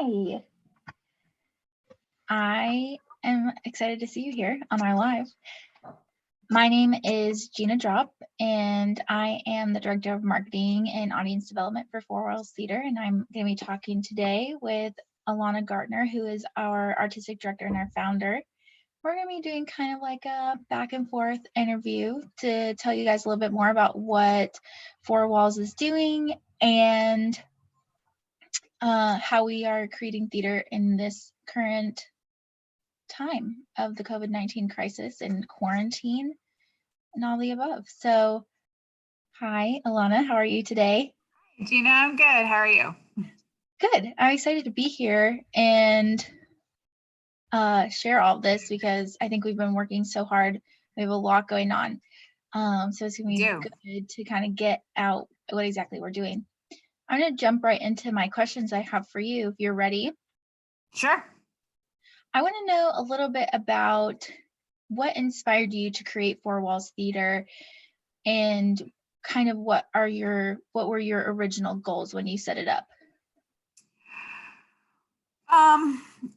Hi, I am excited to see you here on our live. My name is Gina Dropp, and I am the Director of Marketing and Audience Development for Four Walls Theater, and I'm going to be talking today with Elana Gartner, who is our Artistic Director and our founder. We're going to be doing kind of like a back and forth interview to tell you guys a little bit more about what Four Walls is doing and how we are creating theater in this current time of the COVID-19 crisis and quarantine and all the above. So, hi, Elana, how are you today? Gina, I'm good. How are you? Good. I'm excited to be here and share all this because I think we've been working so hard. We have a lot going on. So it's going to be good to kind of get out what exactly we're doing. I'm going to jump right into my questions I have for you if you're ready. Sure. I want to know a little bit about what inspired you to create Four Walls Theater and kind of what were your original goals when you set it up?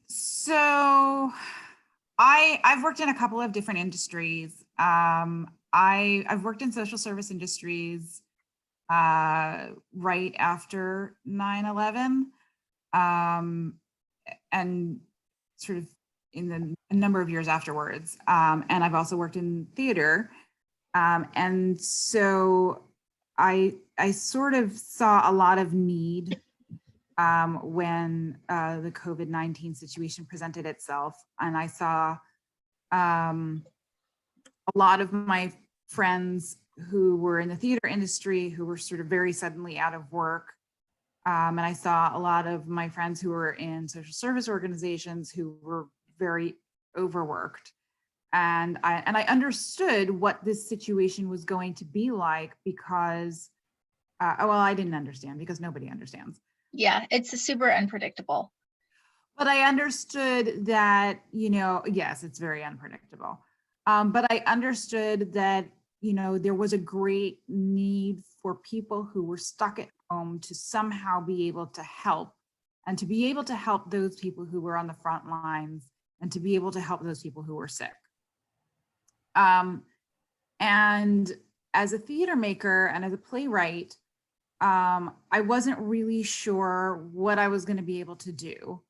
So I've worked in a couple of different industries. I've worked in social service industries right after 9/11, and sort of in a number of years afterwards. And I've also worked in theater. And so I sort of saw a lot of need when the COVID-19 situation presented itself. And I saw a lot of my friends who were in the theater industry who were sort of very suddenly out of work. And I saw a lot of my friends who were in social service organizations who were very overworked. And I understood what this situation was going to be like because, well, I didn't understand because nobody understands. Yeah, it's super unpredictable. But I understood that, yes, it's very unpredictable. But I understood that, there was a great need for people who were stuck at home to somehow be able to help, and to be able to help those people who were on the front lines, and to be able to help those people who were sick. And as a theater maker and as a playwright, I wasn't really sure what I was going to be able to do.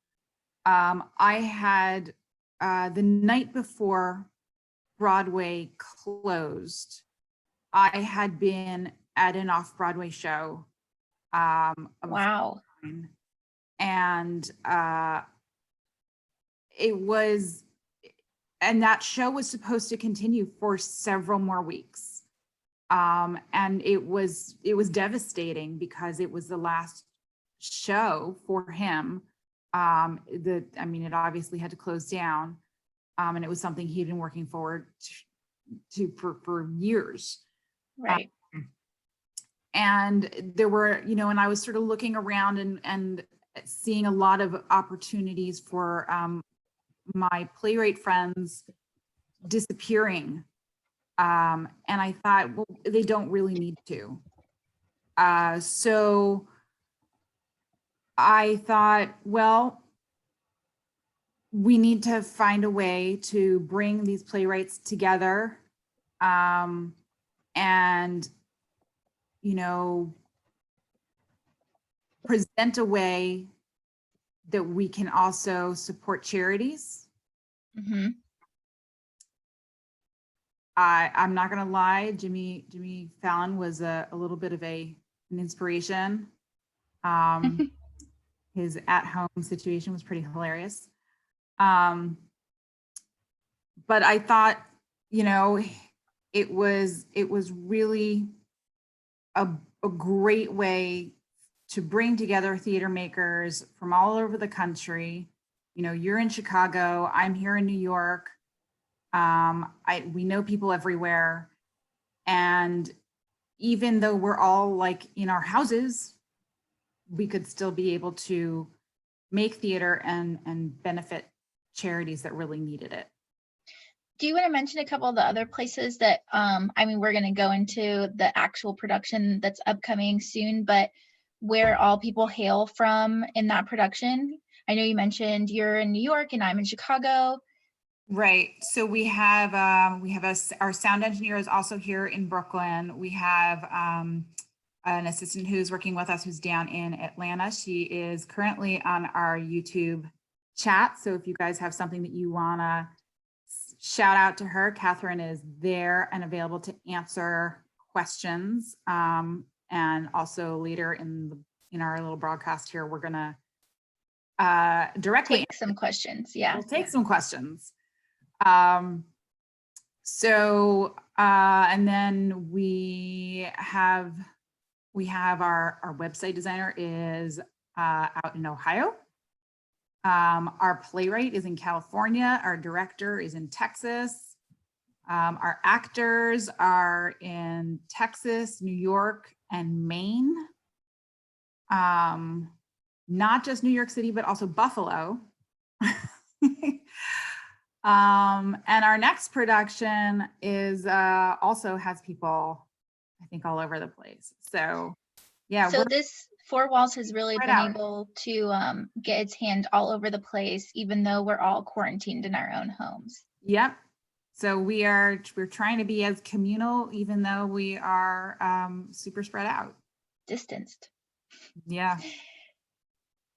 I had, the night before Broadway closed, I had been at an off-Broadway show. Wow. And that show was supposed to continue for several more weeks. And it was devastating because it was the last show for him. It obviously had to close down. And it was something he'd been working forward to for years. Right. And there were, and I was sort of looking around and seeing a lot of opportunities for my playwright friends disappearing. And I thought, well, they don't really need to. So I thought, well, we need to find a way to bring these playwrights together, and, present a way that we can also support charities. Mm-hmm. I'm not gonna lie, Jimmy Fallon was a little bit of an inspiration. His at-home situation was pretty hilarious. But I thought, it was really a great way to bring together theater makers from all over the country. You're in Chicago, I'm here in New York. We know people everywhere. And even though we're all like in our houses, we could still be able to make theater and benefit charities that really needed it. Do you want to mention a couple of the other places that, we're going to go into the actual production that's upcoming soon, but where all people hail from in that production? I know you mentioned you're in New York and I'm in Chicago. Right. So we have our sound engineer is also here in Brooklyn. We have an assistant who's working with us who's down in Atlanta. She is currently on our YouTube chat. So if you guys have something that you want to shout out to her, Catherine is there and available to answer questions. And also later in our little broadcast here, we're going to directly take some questions. Yeah. We'll take some questions. And then we have our website designer is out in Ohio. Our playwright is in California. Our director is in Texas. Our actors are in Texas, New York, and Maine. Not just New York City, but also Buffalo. And our next production is also has people, I think, all over the place. So yeah. So this Four Walls has really been out. able to get its hand all over the place, even though we're all quarantined in our own homes. Yep. So we're trying to be as communal, even though we are super spread out. Distanced. Yeah.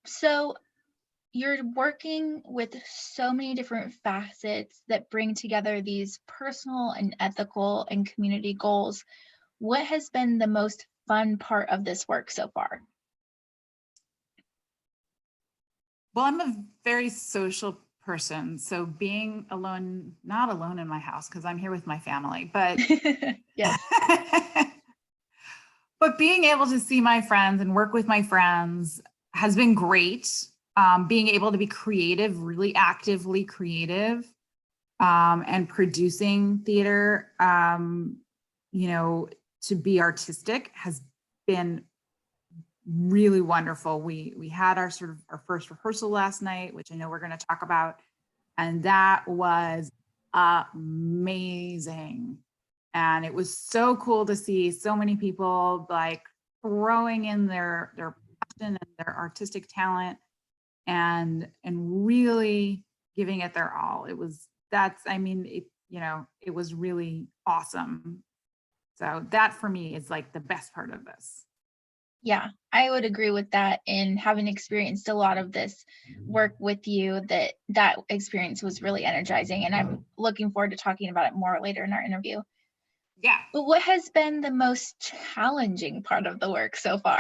So you're working with so many different facets that bring together these personal and ethical and community goals. What has been the most fun part of this work so far? Well, I'm a very social person. So being alone, not alone in my house, because I'm here with my family, but yes. But being able to see my friends and work with my friends has been great. Being able to be creative, really actively creative, and producing theater, to be artistic has been really wonderful. We had our first rehearsal last night, which I know we're going to talk about, and that was amazing. And it was so cool to see so many people like throwing in their passion and their artistic talent and really giving it their all. It was really awesome. So that for me is like the best part of this. Yeah, I would agree with that. And having experienced a lot of this work with you, that experience was really energizing. And I'm looking forward to talking about it more later in our interview. Yeah. But what has been the most challenging part of the work so far?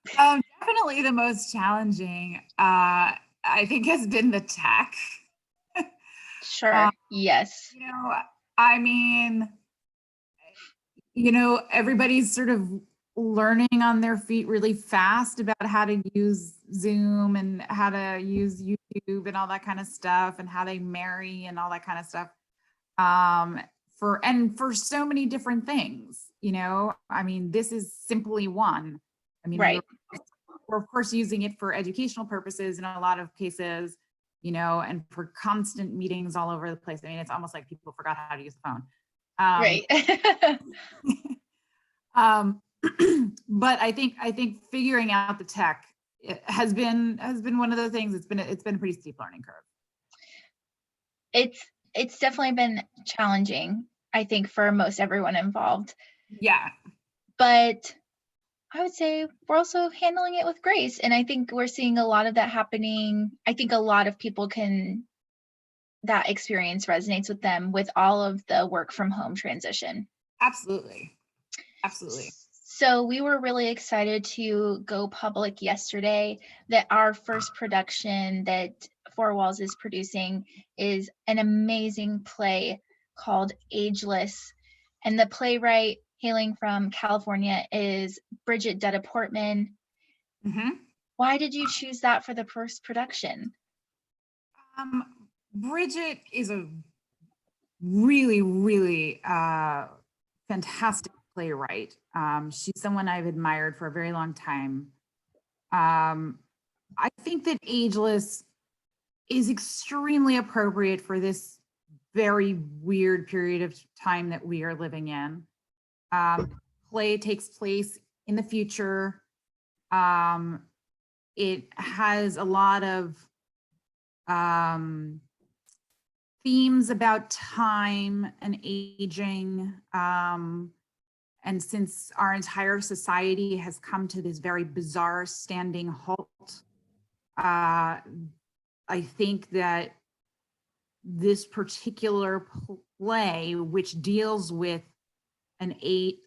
Definitely the most challenging, I think, has been the tech. Sure. Yes. Everybody's sort of learning on their feet really fast about how to use Zoom and how to use YouTube and all that kind of stuff, and how they marry and all that kind of stuff. For so many different things, this is simply one. Right. We're of course using it for educational purposes in a lot of cases, and for constant meetings all over the place. It's almost like people forgot how to use the phone. Right. But I think figuring out the tech has been one of those things. It's been a pretty steep learning curve. It's definitely been challenging, I think, for most everyone involved. Yeah. But I would say we're also handling it with grace. And I think we're seeing a lot of that happening. I think a lot of people that experience resonates with them with all of the work from home transition. Absolutely. Absolutely. So we were really excited to go public yesterday that our first production that Four Walls is producing is an amazing play called Ageless. And the playwright hailing from California is Bridget Dutta Portman. Mm-hmm. Why did you choose that for the first production? Bridget is a really, really fantastic playwright. She's someone I've admired for a very long time. I think that Ageless is extremely appropriate for this very weird period of time that we are living in. Play takes place in the future. it has a lot of themes about time and aging. And since our entire society has come to this very bizarre standing halt, I think that this particular play, which deals with a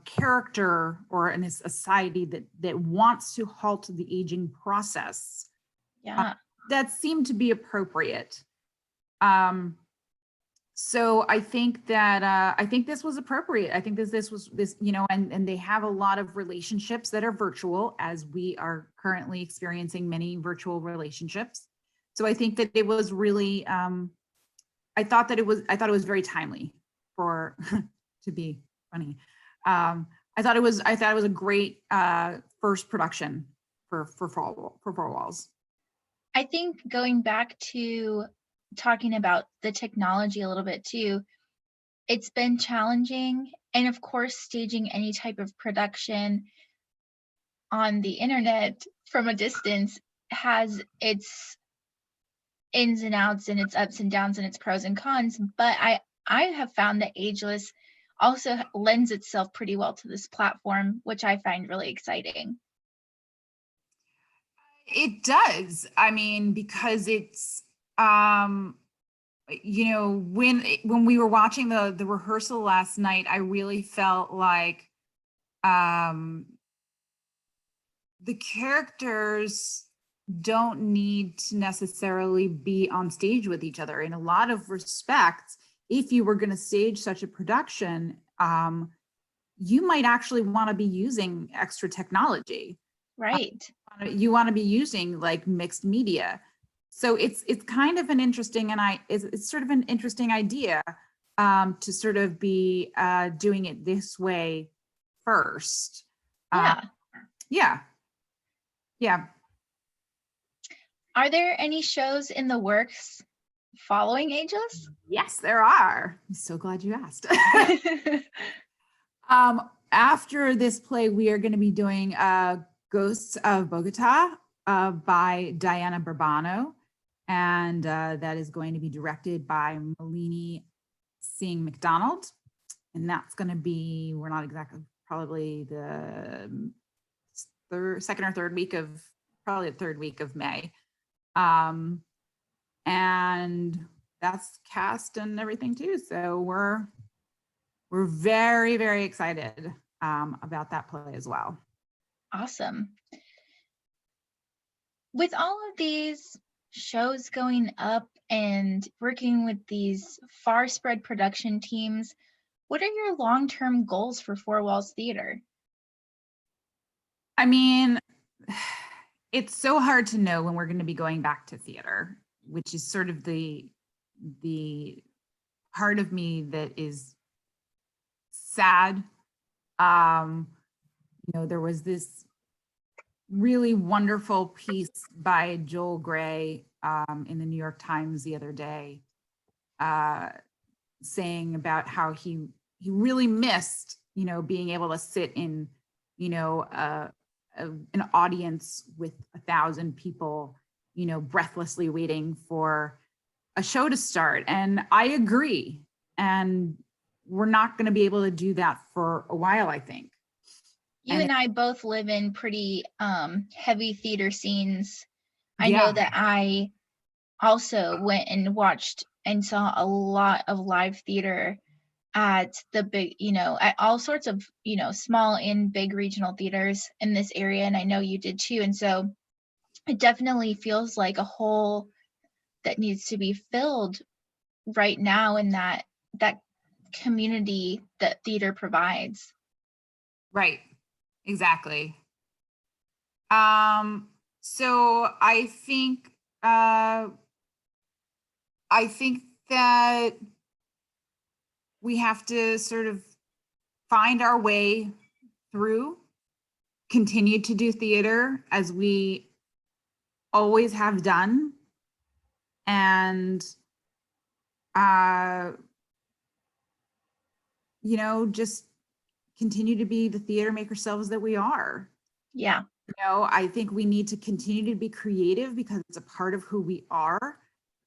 character or in a society that wants to halt the aging process, that seemed to be appropriate. So I think that I think this was appropriate. I think this was and they have a lot of relationships that are virtual, as we are currently experiencing many virtual relationships. So I think that it was really I thought it was very timely for to be funny. I thought it was a great first production for Four Walls. I think going back to talking about the technology a little bit too, it's been challenging. And of course, staging any type of production on the internet from a distance has its ins and outs and its ups and downs and its pros and cons. But I have found that Ageless also lends itself pretty well to this platform, which I find really exciting. It does. I mean, because it's when we were watching the rehearsal last night, I really felt like the characters don't need to necessarily be on stage with each other. In a lot of respects, if you were going to stage such a production, you might actually want to be using extra technology. Right. You want to be using like mixed media. So it's kind of an interesting, it's sort of an interesting idea to sort of be doing it this way first. Yeah. Are there any shows in the works following Ageless? Yes, there are. I'm so glad you asked. After this play, we are going to be doing Ghosts of Bogota by Diana Bourbano. And that is going to be directed by Malini Singh McDonald. And that's going to be, we're not exactly, probably the second or third week of, probably the third week of May. And that's cast and everything too. So we're very, very excited about that play as well. Awesome. With all of these shows going up and working with these far spread production teams, what are your long-term goals for Four Walls Theater? I mean, it's so hard to know when we're going to be going back to theater, which is sort of the part of me that is sad. There was this really wonderful piece by Joel Gray in the New York Times the other day, saying about how he really missed, being able to sit in, an audience with 1,000 people, breathlessly waiting for a show to start. And I agree. And we're not going to be able to do that for a while, I think. You and I both live in pretty heavy theater scenes. I know that I also went and watched and saw a lot of live theater at the big, at all sorts of, small and big regional theaters in this area. And I know you did too. And so it definitely feels like a hole that needs to be filled right now in that community that theater provides. Right. Exactly. So I think that we have to sort of find our way through, continue to do theater as we always have done, and just continue to be the theater maker selves that we are. Yeah. I think we need to continue to be creative because it's a part of who we are.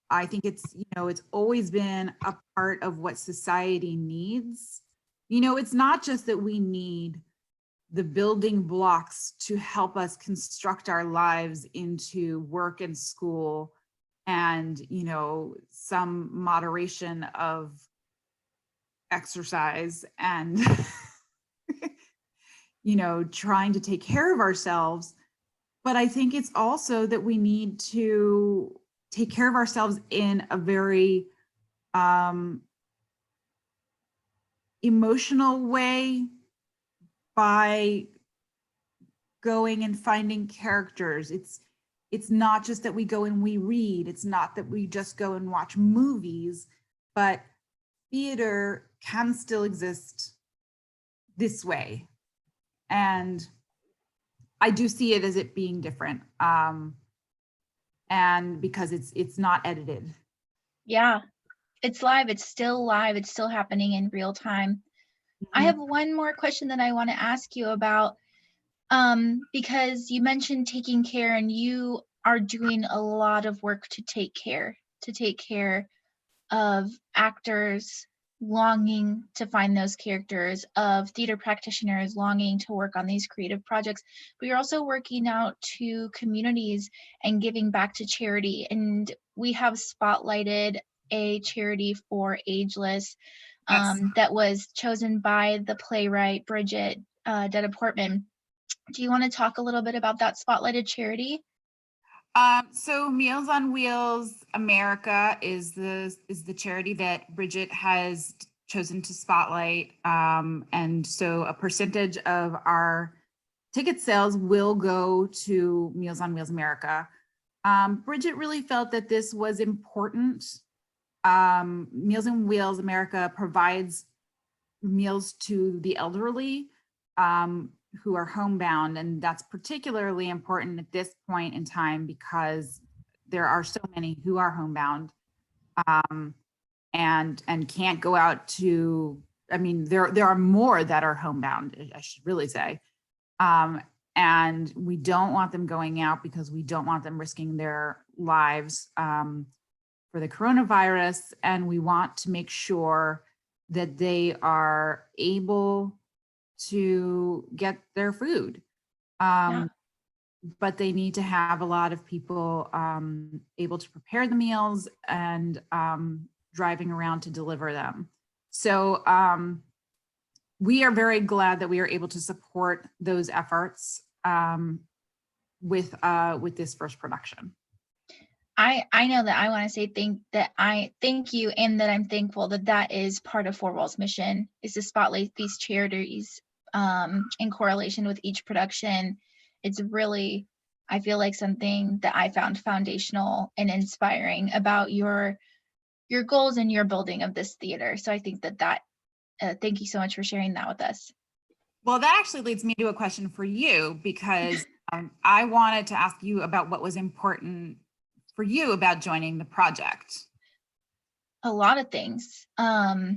I think it's, it's always been a part of what society needs. It's not just that we need the building blocks to help us construct our lives into work and school and, some moderation of exercise and, trying to take care of ourselves. But I think it's also that we need to take care of ourselves in a very emotional way by going and finding characters. It's not just that we go and we read. It's not that we just go and watch movies, but theater can still exist this way. And I do see it as it being different. And because it's not edited. Yeah, it's live. It's still live. It's still happening in real time. I have one more question that I want to ask you about, because you mentioned taking care, and you are doing a lot of work to take care of actors longing to find those characters, of theater practitioners longing to work on these creative projects, but you're also working out to communities and giving back to charity. And we have spotlighted a charity for Ageless, Yes. that was chosen by the playwright Bridget Detta Portman. Do you want to talk a little bit about that spotlighted charity? So Meals on Wheels America is the charity that Bridget has chosen to spotlight. And so a percentage of our ticket sales will go to Meals on Wheels America. Bridget really felt that this was important. Meals on Wheels America provides meals to the elderly who are homebound, and that's particularly important at this point in time because there are so many who are homebound and can't go out to. I mean, there are more that are homebound, I should really say, and we don't want them going out because we don't want them risking their lives for the coronavirus, and we want to make sure that they are able to get their food. Yeah. But they need to have a lot of people able to prepare the meals and driving around to deliver them. So we are very glad that we are able to support those efforts with this first production. I know that I want to say thank you, and that I'm thankful that that is part of Four Walls' mission, is to spotlight these charities in correlation with each production. It's really, I feel like, something that I found foundational and inspiring about your goals and your building of this theater. So I think that thank you so much for sharing that with us. Well, that actually leads me to a question for you, because I wanted to ask you about what was important for you about joining the project. A lot of things. I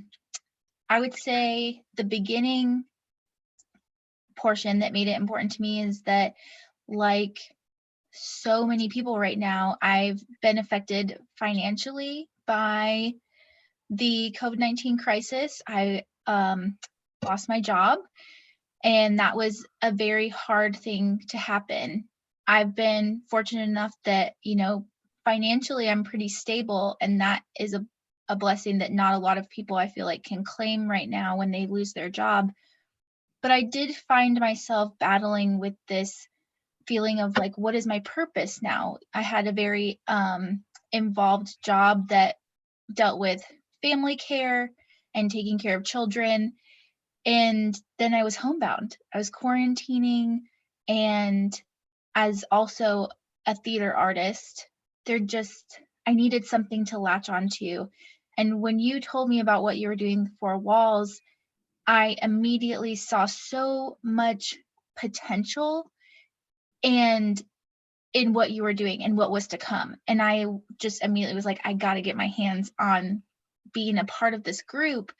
would say the beginning portion that made it important to me is that, like so many people right now, I've been affected financially by the COVID-19 crisis. I lost my job, and that was a very hard thing to happen. I've been fortunate enough that, financially I'm pretty stable, and that is a blessing that not a lot of people, I feel like, can claim right now when they lose their job. But I did find myself battling with this feeling of like, what is my purpose now? I had a very involved job that dealt with family care and taking care of children. And then I was homebound. I was quarantining, and as also a theater artist, I needed something to latch onto. And when you told me about what you were doing for Walls, I immediately saw so much potential and in what you were doing and what was to come. And I just immediately was like, I got to get my hands on being a part of this group,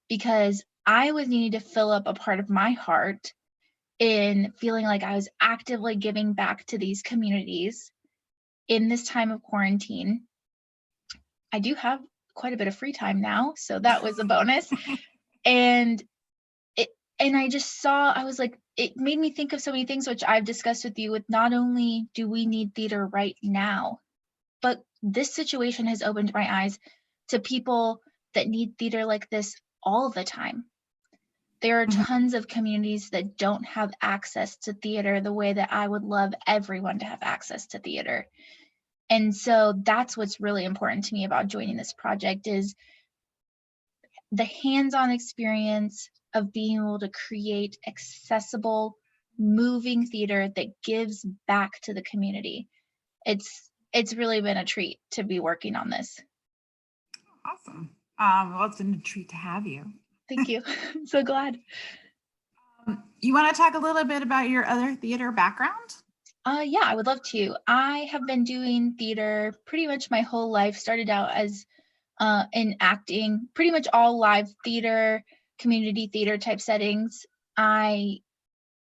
because I was needing to fill up a part of my heart in feeling like I was actively giving back to these communities in this time of quarantine. I do have quite a bit of free time now, so that was a bonus. And I just saw, I was like, it made me think of so many things, which I've discussed with you, with not only do we need theater right now, but this situation has opened my eyes to people that need theater like this all the time. There are tons of communities that don't have access to theater the way that I would love everyone to have access to theater. And so that's what's really important to me about joining this project, is the hands-on experience of being able to create accessible, moving theater that gives back to the community. It's really been a treat to be working on this. Awesome. Well, it's been a treat to have you. Thank you. I'm so glad. You want to talk a little bit about your other theater background? Yeah, I would love to. I have been doing theater pretty much my whole life. Started out as in acting, pretty much all live theater, community theater type settings. I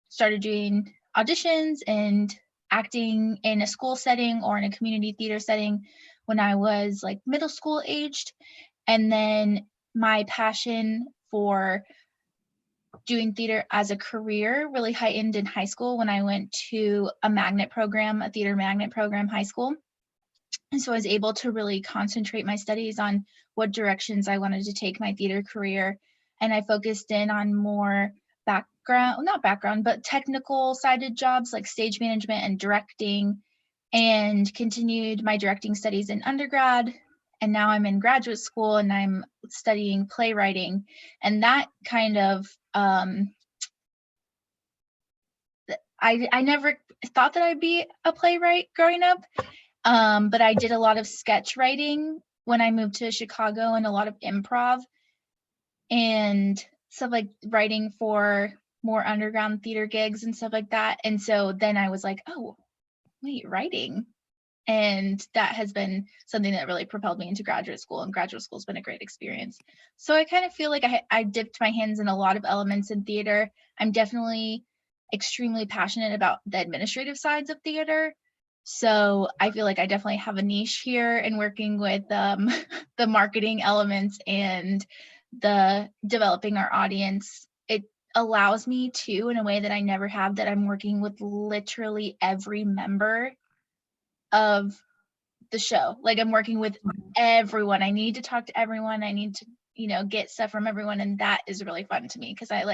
started doing auditions and acting in a school setting or in a community theater setting when I was like middle school aged. And then my passion for doing theater as a career really heightened in high school when I went to a magnet program, a theater magnet program, high school. And so I was able to really concentrate my studies on what directions I wanted to take my theater career. And I focused in on more not background, but technical sided jobs like stage management and directing, and continued my directing studies in undergrad. And now I'm in graduate school and I'm studying playwriting. And that kind of, I never thought that I'd be a playwright growing up. But I did a lot of sketch writing when I moved to Chicago, and a lot of improv and stuff, like writing for more underground theater gigs and stuff like that. And so then I was like, oh, wait, writing. And that has been something that really propelled me into graduate school, and graduate school has been a great experience. So I kind of feel like I dipped my hands in a lot of elements in theater. I'm definitely extremely passionate about the administrative sides of theater. So I feel like I definitely have a niche here in working with the marketing elements and the developing our audience. It allows me to, in a way that I never have, that I'm working with literally every member of the show. Like I'm working with everyone. I need to talk to everyone. I need to, get stuff from everyone. And that is really fun to me because I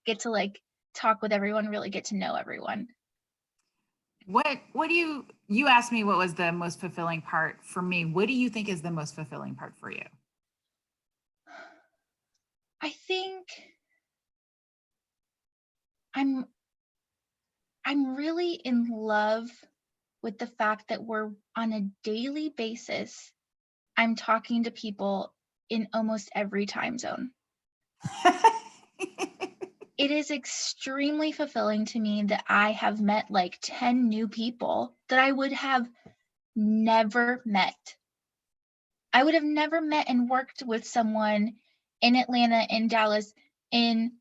get to talk with everyone, really get to know everyone. What do you asked me what was the most fulfilling part for me? What do you think is the most fulfilling part for you? I think I'm really in love with the fact that we're on a daily basis, I'm talking to people in almost every time zone. It is extremely fulfilling to me that I have met like 10 new people that I would have never met. I would have never met and worked with someone in Atlanta, in Dallas, in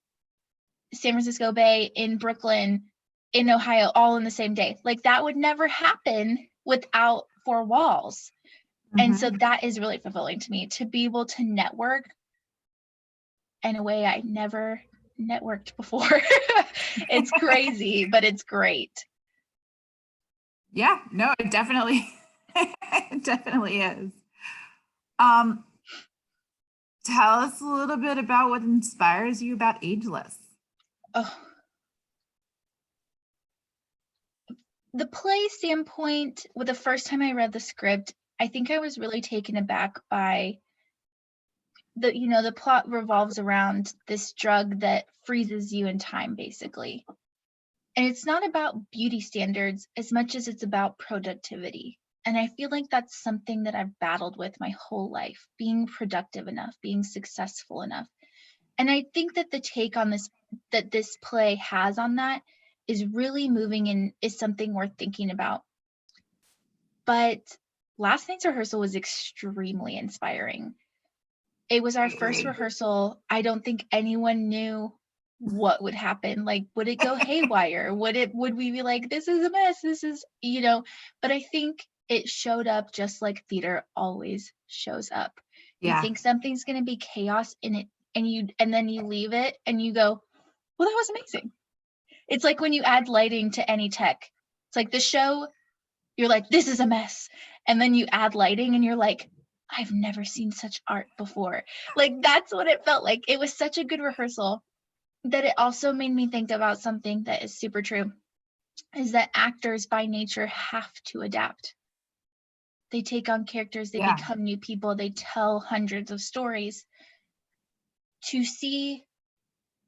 San Francisco Bay, in Brooklyn, in Ohio, all in the same day. Like that would never happen without four walls. And so that is really fulfilling to me, to be able to network in a way I never networked before. It's crazy, but it's great. Yeah, no, it definitely it definitely is. Tell us a little bit about what inspires you about Ageless. Oh. The play standpoint, with the first time I read the script, I think I was really taken aback by the plot revolves around this drug that freezes you in time, basically. And it's not about beauty standards as much as it's about productivity. And I feel like that's something that I've battled with my whole life, being productive enough, being successful enough. And I think that the take on this, that this play has on that, is really moving and is something worth thinking about. But last night's rehearsal was extremely inspiring. It was our first rehearsal. I don't think anyone knew what would happen. Like, would it go haywire? Would we be like, this is a mess, this is, but I think it showed up just like theater always shows up. You Yeah. think something's going to be chaos in it, and then you leave it and you go, well, that was amazing. It's like when you add lighting to any tech. It's like the show, you're like, this is a mess. And then you add lighting and you're like, I've never seen such art before. Like, that's what it felt like. It was such a good rehearsal that it also made me think about something that is super true, is that actors by nature have to adapt. They take on characters, they become new people, they tell hundreds of stories. To see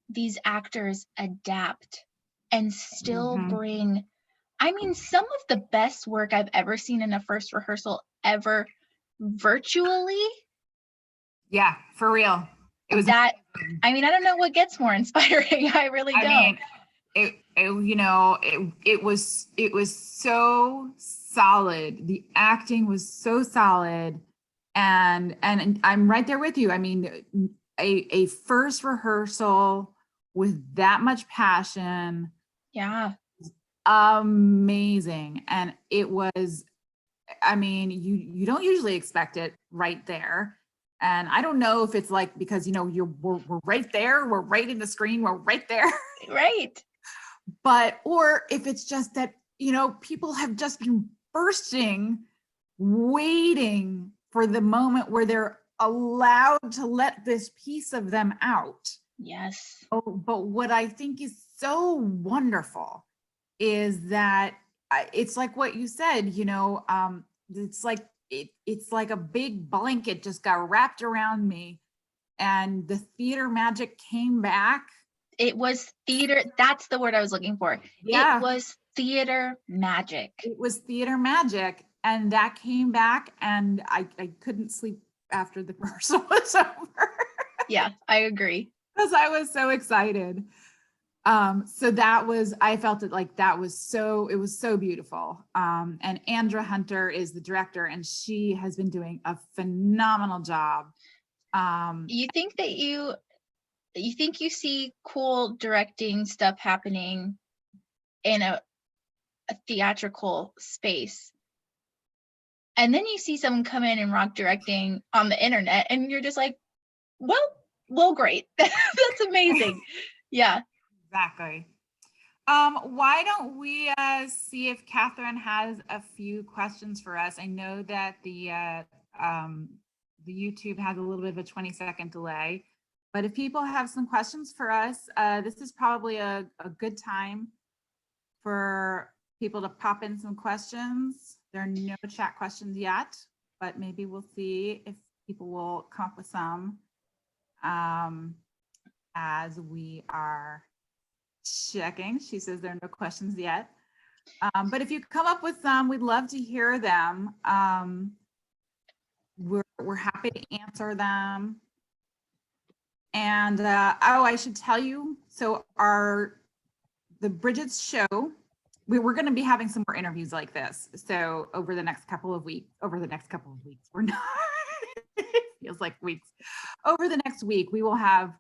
these actors adapt and still bring, some of the best work I've ever seen in a first rehearsal ever virtually. Yeah, for real. It was that, I don't know what gets more inspiring. I really don't. It was so solid. The acting was so solid. And I'm right there with you. A first rehearsal with that much passion. Yeah. Amazing. And it was, you don't usually expect it right there. And I don't know if it's like, because, we're right there, we're right in the screen, we're right there. Right. But, or if it's just that, people have just been bursting, waiting for the moment where they're allowed to let this piece of them out. Yes. Oh, but what I think is so wonderful is that it's like what you said, it's like it's like a big blanket just got wrapped around me, and the theater magic came back. It was theater. That's the word I was looking for. Yeah. It was theater magic. It was theater magic. And that came back, and I couldn't sleep after the rehearsal was over. Yeah, I agree. Because I was so excited. So that was, I felt it like that was so, it was so beautiful. And Andra Hunter is the director, and she has been doing a phenomenal job. You think that you see cool directing stuff happening in a theatrical space, and then you see someone come in and rock directing on the internet, and you're just like, well, great. That's amazing. Yeah. Exactly. Why don't we see if Catherine has a few questions for us? I know that the YouTube has a little bit of a 20-second delay, but if people have some questions for us, this is probably a good time for people to pop in some questions. There are no chat questions yet, but maybe we'll see if people will come up with some as we are checking. She says there are no questions yet. But if you come up with some, we'd love to hear them. We're happy to answer them. And I should tell you, so the Bridget's show, we're going to be having some more interviews like this. So over the next couple of weeks, we're not, it feels like weeks. Over the next week, we will have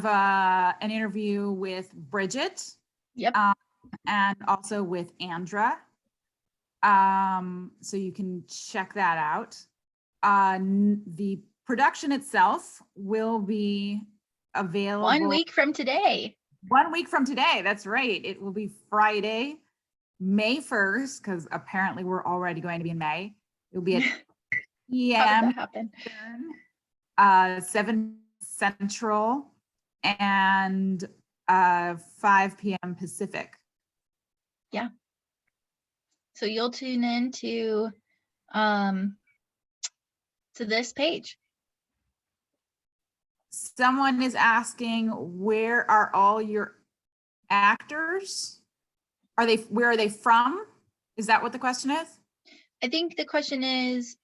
an interview with Bridget. Yep. And also with Andra. So you can check that out. The production itself will be available 1 week from today. 1 week from today. That's right. It will be Friday, May 1st, because apparently we're already going to be in May. It'll be at p.m. 7 Central and 5 p.m. Pacific. Yeah. So you'll tune in to this page. Someone is asking, where are all your actors? Where are they from? Is that what the question is? I think the question is,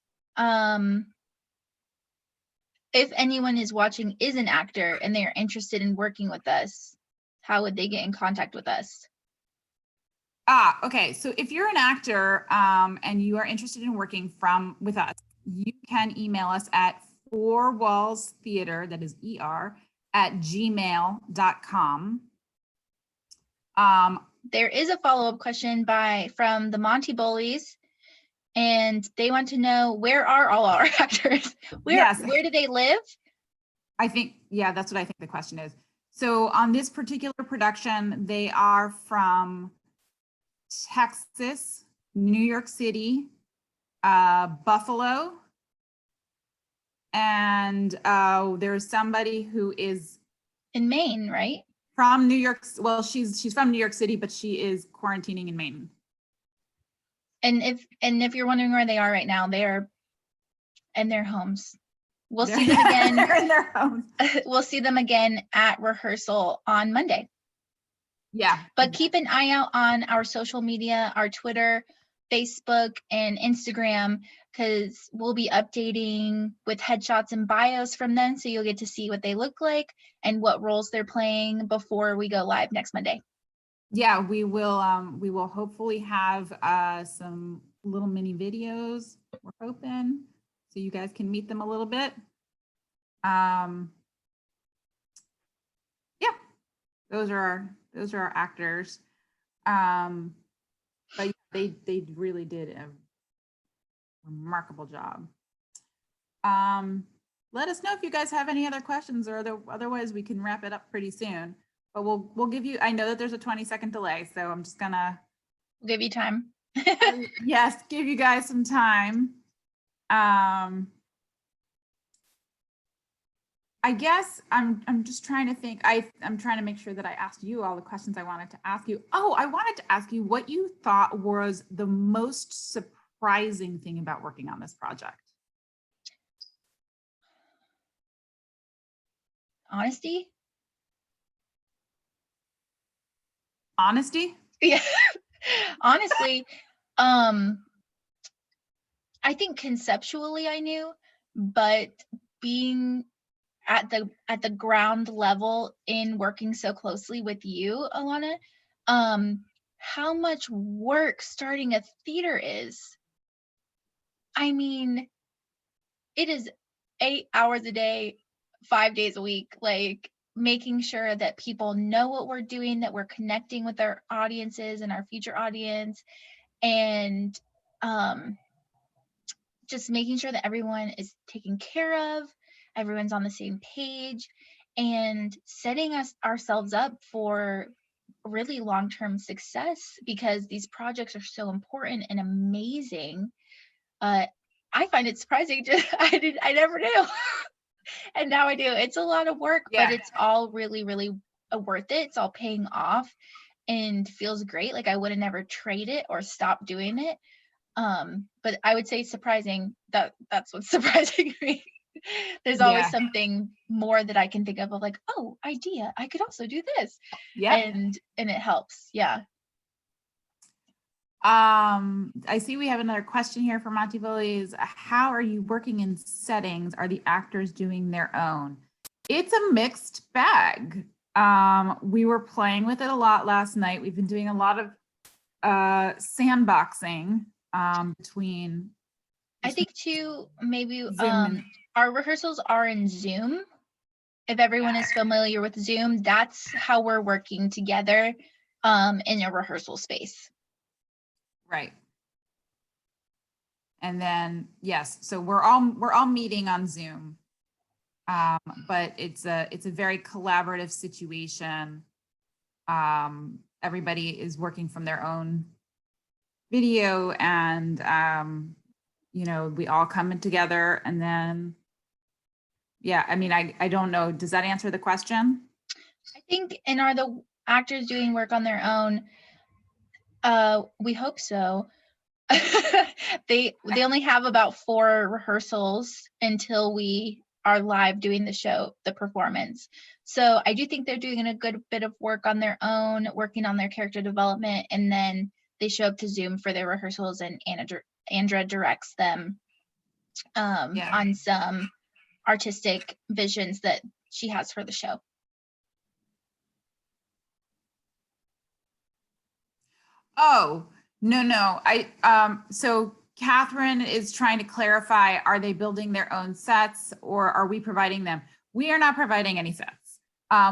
if anyone is watching is an actor and they are interested in working with us, how would they get in contact with us? Okay. So if you're an actor and you are interested in working with us, you can email us at 4wallstheater, that is ER, at gmail.com. There is a follow-up question from the Monty Bullies, and they want to know, where are all our actors? Where do they live? I think, yeah, that's what I think the question is. So on this particular production, they are from Texas, New York City, Buffalo, and there's somebody who is in Maine, right? From New York. Well, she's from New York City, but she is quarantining in Maine. And if you're wondering where they are right now, they are in their homes. We'll see them again. They're in their homes. We'll see them again at rehearsal on Monday. Yeah. But keep an eye out on our social media, our Twitter, Facebook, and Instagram, because we'll be updating with headshots and bios from them. So you'll get to see what they look like and what roles they're playing before we go live next Monday. Yeah, we will hopefully have some little mini videos, we're hoping, so you guys can meet them a little bit. Yeah, those are our actors. But they really did a remarkable job. Let us know if you guys have any other questions, or otherwise we can wrap it up pretty soon. But we'll give you, I know that there's a 20-second delay, so I'm just gonna give you time. Yes, give you guys some time. I guess I'm just trying to think. I'm trying to make sure that I asked you all the questions I wanted to ask you. Oh, I wanted to ask you what you thought was the most surprising thing about working on this project. Honesty? Honesty? Yeah. Honestly, I think conceptually I knew, but being at the ground level in working so closely with you, Elana, how much work starting a theater is. I mean, it is 8 hours a day, 5 days a week, like making sure that people know what we're doing, that we're connecting with our audiences and our future audience, and just making sure that everyone is taken care of, everyone's on the same page, and setting ourselves up for really long-term success, because these projects are so important and amazing. I find it surprising. I never knew. And now I do. It's a lot of work, Yeah. but it's all really, really worth it. It's all paying off and feels great. Like I would have never trade it or stopped doing it. But I would say surprising, that's what's surprising me. There's always something more that I can think of like, oh, idea, I could also do this. Yeah. And it helps. Yeah. I see we have another question here from Monty Bullies. How are you working in settings? Are the actors doing their own? It's a mixed bag. We were playing with it a lot last night. We've been doing a lot of sandboxing between. I think too, maybe Zoom our rehearsals are in Zoom. If everyone is familiar with Zoom, that's how we're working together in a rehearsal space. Right. And then, yes, so we're all meeting on Zoom, but it's a very collaborative situation. Everybody is working from their own video, and you know, we all come in together, and then, yeah, I mean, I don't know. Does that answer the question? I think, and are the actors doing work on their own? We hope so. They only have about 4 rehearsals until we are live doing the show, the performance. So I do think they're doing a good bit of work on their own, working on their character development, and then they show up to Zoom for their rehearsals, and Andra directs them on some artistic visions that she has for the show. Oh, no. So Catherine is trying to clarify, are they building their own sets or are we providing them? We are not providing any sets.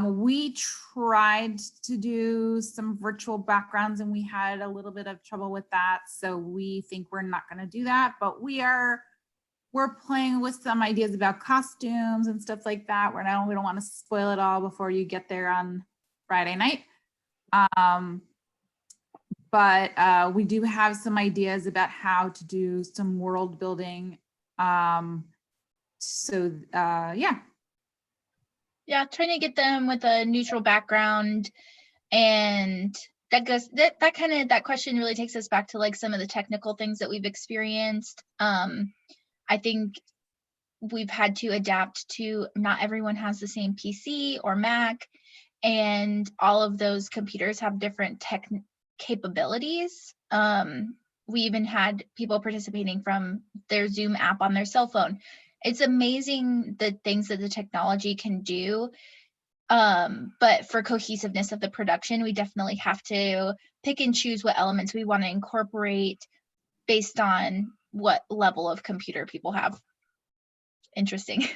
We tried to do some virtual backgrounds and we had a little bit of trouble with that. So we think we're not going to do that, but we're playing with some ideas about costumes and stuff like that. We don't want to spoil it all before you get there on Friday night. But we do have some ideas about how to do some world building. Yeah. Yeah, trying to get them with a neutral background, and that question really takes us back to like some of the technical things that we've experienced. I think we've had to adapt to not everyone has the same PC or Mac, and all of those computers have different tech capabilities. We even had people participating from their Zoom app on their cell phone. It's amazing the things that the technology can do. But for cohesiveness of the production, we definitely have to pick and choose what elements we want to incorporate based on what level of computer people have. Interesting.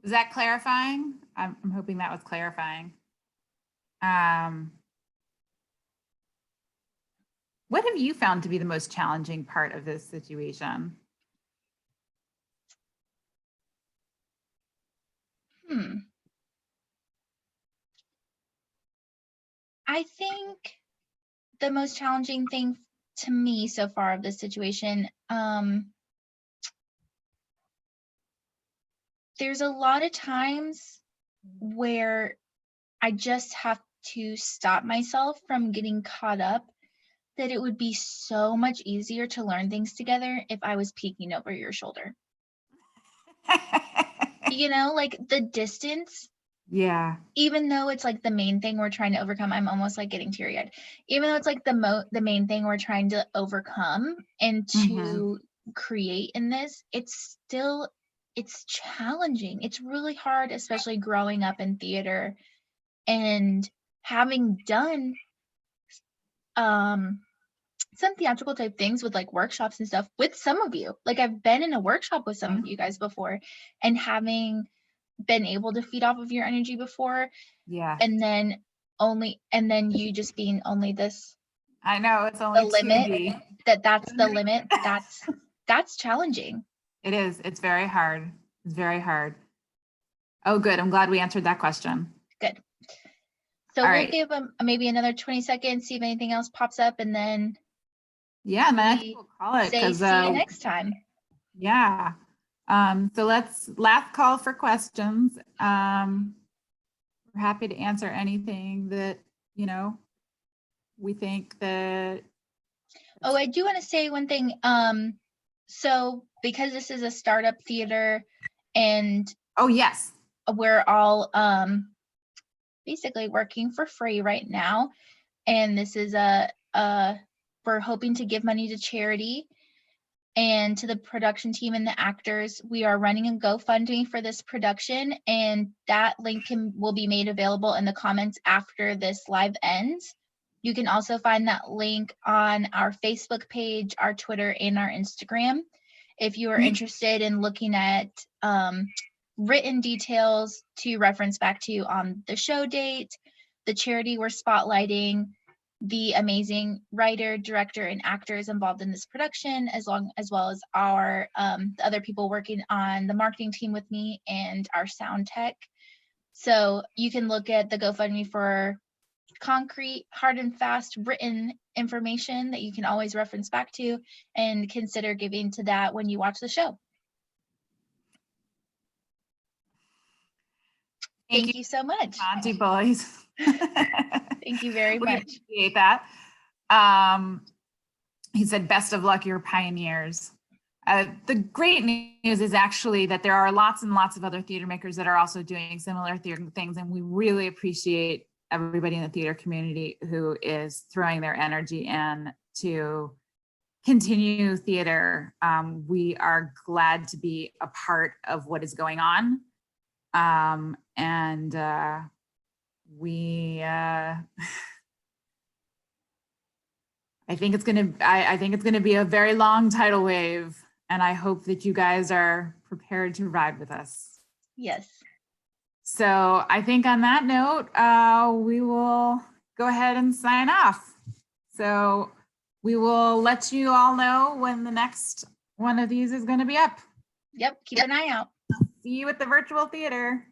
Is that clarifying? I'm hoping that was clarifying. What have you found to be the most challenging part of this situation? I think the most challenging thing to me so far of this situation, there's a lot of times where I just have to stop myself from getting caught up that it would be so much easier to learn things together if I was peeking over your shoulder. You know, like the distance. Yeah. Even though it's like the main thing we're trying to overcome, I'm almost like getting teary-eyed. Even though it's like the main thing we're trying to overcome and to create in this, it's challenging. It's really hard, especially growing up in theater and having done some theatrical type things with like workshops and stuff with some of you. Like I've been in a workshop with some of you guys before, and having been able to feed off of your energy before. Yeah. And then you just being only this. I know, it's only the limit 2D. that's the limit. That's challenging. It is. It's very hard. It's very hard. Oh, good. I'm glad we answered that question. Good. So All we'll right. give them maybe another 20 seconds, see if anything else pops up, and then yeah, and then I think we'll call it say see you next time. Yeah. So let's last call for questions. We're happy to answer anything that, you know, we think that. Oh, I do want to say one thing. So because this is a startup theater and oh yes, we're all basically working for free right now, and this is we're hoping to give money to charity and to the production team and the actors. We are running a GoFundMe for this production, and that link will be made available in the comments after this live ends. You can also find that link on our Facebook page, our Twitter, and our Instagram. If you are interested in looking at written details to reference back to on the show date, the charity we're spotlighting, the amazing writer, director, and actors involved in this production, as well as our the other people working on the marketing team with me and our sound tech. So you can look at the GoFundMe for concrete, hard and fast written information that you can always reference back to, and consider giving to that when you watch the show. Thank you so much. Auntie boys. Thank you very much. We appreciate that. He said, best of luck, you're pioneers. The great news is actually that there are lots and lots of other theater makers that are also doing similar theater things, and we really appreciate everybody in the theater community who is throwing their energy in to continue theater. We are glad to be a part of what is going on. I think it's gonna be a very long tidal wave, and I hope that you guys are prepared to ride with us. Yes. So I think on that note, we will go ahead and sign off. So we will let you all know when the next one of these is going to be up. Yep. Keep an eye out. See you at the virtual theater.